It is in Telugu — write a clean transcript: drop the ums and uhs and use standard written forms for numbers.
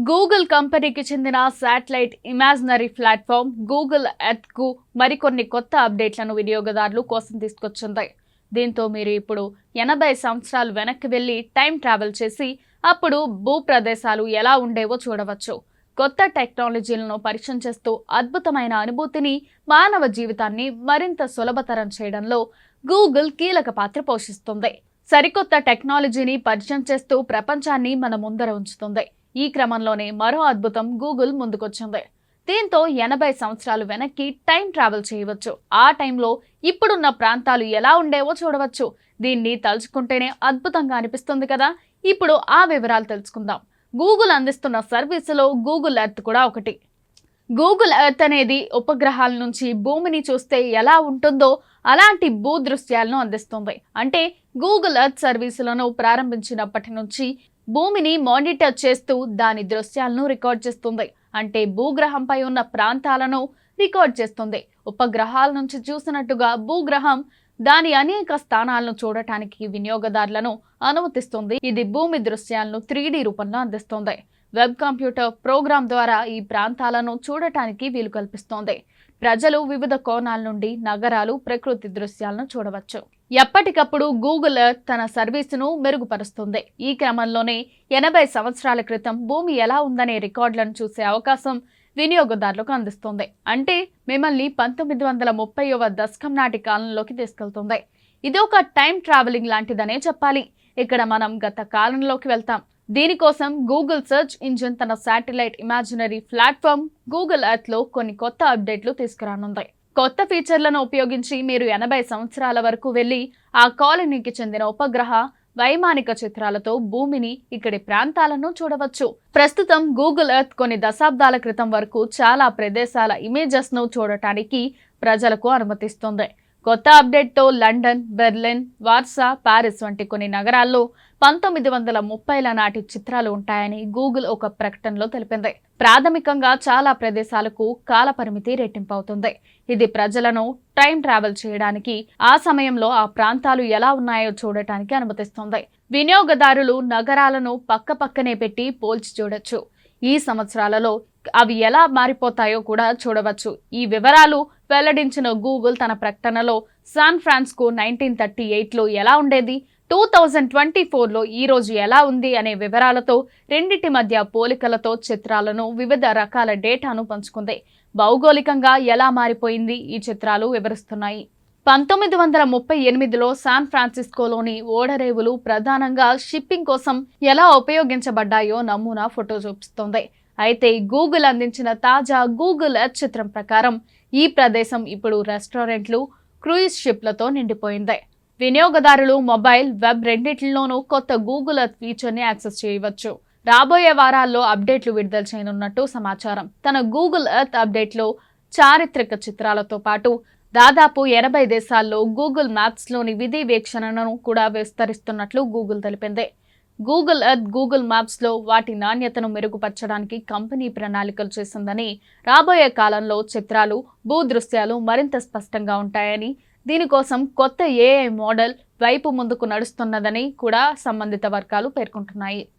గూగుల్ కంపెనీకి చెందిన satellite imaginary platform Google earth కు మరికొన్ని కొత్త అప్డేట్లను వినియోగదారులు కోసం తీసుకొచ్చింది. దీంతో మీరు ఇప్పుడు 80 సంవత్సరాలు వెనక్కి వెళ్లి టైం ట్రావెల్ చేసి అప్పుడు భూప్రదేశాలు ఎలా ఉండేవో చూడవచ్చు. కొత్త టెక్నాలజీలను పరిచయం చేస్తూ అద్భుతమైన అనుభూతిని, మానవ జీవితాన్ని మరింత సులభతరం చేయడంలో గూగుల్ కీలక పాత్ర పోషిస్తుంది. సరికొత్త టెక్నాలజీని పరిచయం చేస్తూ ప్రపంచాన్ని మన ముందర ఉంచుతుంది. ఈ క్రమంలోనే మరో అద్భుతం గూగుల్ ముందుకొచ్చింది. దీంతో 80 సంవత్సరాలు వెనక్కి టైం ట్రావెల్ చేయవచ్చు. ఆ టైంలో ఇప్పుడున్న ప్రాంతాలు ఎలా ఉండేవో చూడవచ్చు. దీన్ని తలుచుకుంటేనే అద్భుతంగా అనిపిస్తుంది కదా. ఇప్పుడు ఆ వివరాలు తెలుసుకుందాం. గూగుల్ అందిస్తున్న సర్వీసులో గూగుల్ ఎర్త్ కూడా ఒకటి. గూగుల్ ఎర్త్ అనేది ఉపగ్రహాల నుంచి భూమిని చూస్తే ఎలా ఉంటుందో అలాంటి భూదృశ్యాలను అందిస్తుంది. అంటే గూగుల్ ఎర్త్ సర్వీసులను ప్రారంభించినప్పటి నుంచి భూమిని మానిటర్ చేస్తూ దాని దృశ్యాలను రికార్డ్ చేస్తుంది. అంటే భూగ్రహంపై ఉన్న ప్రాంతాలను రికార్డ్ చేస్తుంది. ఉపగ్రహాల నుంచి చూసినట్టుగా భూగ్రహం దాని అనేక స్థానాలను చూడటానికి వినియోగదారులను అనుమతిస్తుంది. ఇది భూమి దృశ్యాలను 3D రూపంలో అందిస్తుంది. వెబ్ కంప్యూటర్ ప్రోగ్రామ్ ద్వారా ఈ ప్రాంతాలను చూడటానికి వీలు కల్పిస్తోంది. ప్రజలు వివిధ కోణాల నుండి నగరాలు, ప్రకృతి దృశ్యాలను చూడవచ్చు. ఎప్పటికప్పుడు గూగుల్ ఎర్త్ తన సర్వీసును మెరుగుపరుస్తుంది. ఈ క్రమంలోనే 80 సంవత్సరాల క్రితం భూమి ఎలా ఉందనే రికార్డులను చూసే అవకాశం వినియోగదారులకు అందిస్తుంది. అంటే మిమ్మల్ని 1930వ దశకం నాటి కాలంలోకి తీసుకెళ్తుంది. ఇది ఒక టైం ట్రావెలింగ్ లాంటిదనే చెప్పాలి. ఇక్కడ మనం గత కాలంలోకి వెళ్తాం. దీనికోసం గూగుల్ సెర్చ్ ఇంజిన్ తన satellite imaginary platform Google earth లో కొన్ని కొత్త అప్డేట్లు తీసుకురానుంది. కొత్త ఫీచర్లను ఉపయోగించి మీరు 80 సంవత్సరాల వరకు వెళ్లి ఆ కాలనీకి చెందిన ఉపగ్రహ వైమానిక చిత్రాలతో భూమిని, ఇక్కడి ప్రాంతాలను చూడవచ్చు. ప్రస్తుతం గూగుల్ ఎర్త్ కొన్ని దశాబ్దాల క్రితం వరకు చాలా ప్రదేశాల ఇమేజెస్ ను చూడటానికి ప్రజలకు అనుమతిస్తుంది. కొత్త అప్డేట్తో లండన్, బెర్లిన్, వార్సా, పారిస్ వంటి కొన్ని నగరాల్లో 1930ల నాటి చిత్రాలు ఉంటాయని గూగుల్ ఒక ప్రకటనలో తెలిపింది. ప్రాథమికంగా చాలా ప్రదేశాలకు కాల పరిమితి రెట్టింపు అవుతుంది. ఇది ప్రజలను టైం ట్రావెల్ చేయడానికి, ఆ సమయంలో ఆ ప్రాంతాలు ఎలా ఉన్నాయో చూడటానికి అనుమతిస్తుంది. వినియోగదారులు నగరాలను పక్కపక్కనే పెట్టి పోల్చి చూడొచ్చు. ఈ సంవత్సరాలలో అవి ఎలా మారిపోతాయో కూడా చూడవచ్చు. ఈ వివరాలు వెల్లడించిన గూగుల్ తన ప్రకటనలో శాన్ ఫ్రాన్సిస్కో 1938లో ఎలా ఉండేది, 2024లో ఈ రోజు ఎలా ఉంది అనే వివరాలతో, రెండింటి మధ్య పోలికలతో చిత్రాలను, వివిధ రకాల డేటాను పంచుకుంది. భౌగోళికంగా ఎలా మారిపోయింది ఈ చిత్రాలు వివరిస్తున్నాయి. 1938లో శాన్ ఫ్రాన్సిస్కోలోని ఓడరేవులు ప్రధానంగా షిప్పింగ్ కోసం ఎలా ఉపయోగించబడ్డాయో నమూనా ఫోటో చూపిస్తోంది. అయితే గూగుల్ అందించిన తాజా గూగుల్ ఎర్త్ చిత్రం ప్రకారం ఈ ప్రదేశం ఇప్పుడు రెస్టారెంట్లు, క్రూయిజ్ షిప్లతో నిండిపోయింది. వినియోగదారులు మొబైల్, వెబ్ రెండింటిలోనూ కొత్త గూగుల్ ఎర్త్ ఫీచర్ని యాక్సెస్ చేయవచ్చు. రాబోయే వారాల్లో అప్డేట్లు విడుదల చేయనున్నట్టు సమాచారం. తన గూగుల్ ఎర్త్ అప్డేట్లో చారిత్రక చిత్రాలతో పాటు దాదాపు 80 దేశాల్లో గూగుల్ మ్యాప్స్లోని విధి వీక్షణను కూడా విస్తరిస్తున్నట్లు గూగుల్ తెలిపింది. గూగుల్ ఎర్త్, గూగుల్ మ్యాప్స్లో వాటి నాణ్యతను మెరుగుపరచడానికి కంపెనీ ప్రణాళికలు చేసిందని, రాబోయే కాలంలో చిత్రాలు, భూదృశ్యాలు మరింత స్పష్టంగా ఉంటాయని, దీనికోసం కొత్త AI మోడల్ వైపు ముందుకు నడుస్తున్నదని కూడా సంబంధిత వర్గాలు పేర్కొంటున్నాయి.